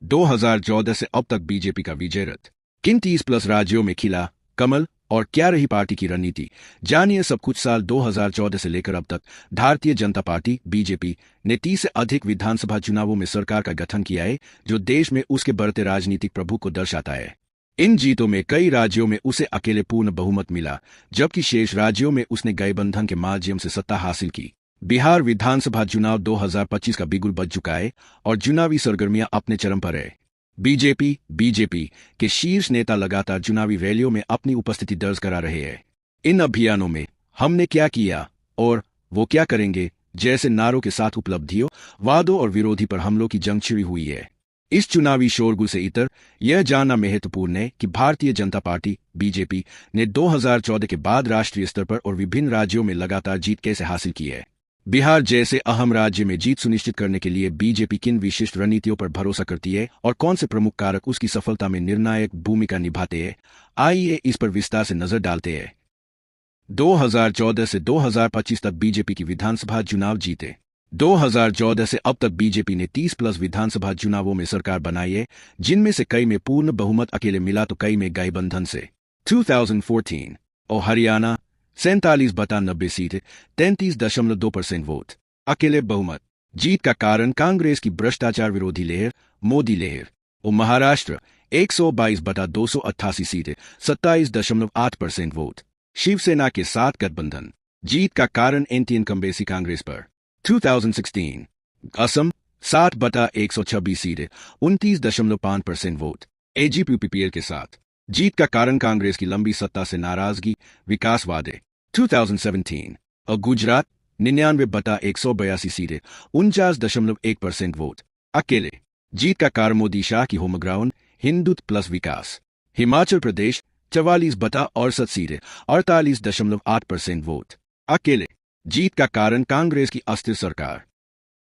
2014 से अब तक बीजेपी का विजय रथ किन 30+ राज्यों में खिला कमल और क्या रही पार्टी की रणनीति, जानिए सब कुछ। साल 2014 से लेकर अब तक भारतीय जनता पार्टी बीजेपी ने 30 से अधिक विधानसभा चुनावों में सरकार का गठन किया है, जो देश में उसके बढ़ते राजनीतिक प्रभुत्व को दर्शाता है। इन जीतों में कई राज्यों में उसे अकेले पूर्ण बहुमत मिला, जबकि शेष राज्यों में उसने गठबंधन के माध्यम से सत्ता हासिल की। बिहार विधानसभा चुनाव 2025 का बिगुल बज चुका है और चुनावी सरगर्मियां अपने चरम पर है। बीजेपी के शीर्ष नेता लगातार चुनावी रैलियों में अपनी उपस्थिति दर्ज करा रहे हैं। इन अभियानों में हमने क्या किया और वो क्या करेंगे जैसे नारों के साथ उपलब्धियों, वादों और विरोधी पर हमलों की जंग छिड़ी हुई है। इस चुनावी शोरगुल से इतर यह जानना महत्वपूर्ण है कि भारतीय जनता पार्टी बीजेपी ने 2014 के बाद राष्ट्रीय स्तर पर और विभिन्न राज्यों में लगातार जीत कैसे हासिल की है। बिहार जैसे अहम राज्य में जीत सुनिश्चित करने के लिए बीजेपी किन विशिष्ट रणनीतियों पर भरोसा करती है और कौन से प्रमुख कारक उसकी सफलता में निर्णायक भूमिका निभाते हैं, आइए इस पर विस्तार से नजर डालते हैं। 2014 से 2025 तक बीजेपी की विधानसभा चुनाव जीते। 2014 से अब तक बीजेपी ने 30+ विधानसभा चुनावों में सरकार बनाई है, जिनमें से कई में पूर्ण बहुमत अकेले मिला तो कई में गठबंधन से। 2014 और हरियाणा 47/90 सीटें, 33.2% वोट, अकेले बहुमत। जीत का कारण कांग्रेस की भ्रष्टाचार विरोधी लहर, मोदी लहर। और महाराष्ट्र 122/288 सीटें, 27.8% वोट, शिवसेना के साथ गठबंधन। जीत का कारण एंटी इनकम्बेंसी कांग्रेस पर। 2016 असम 60/126 सीटें, 29.5% वोट, एजीपीपीएल के साथ। जीत का कारण कांग्रेस की लंबी सत्ता से नाराजगी, विकासवाद है। 2017 और गुजरात 99/182 सीटें, 49.1% वोट, अकेले। जीत का कारण मोदी शाह की होम ग्राउंड, हिंदुत्व प्लस विकास। हिमाचल प्रदेश 44/68 सीटें, 48.8% वोट, अकेले। जीत का कारण कांग्रेस की अस्थिर सरकार।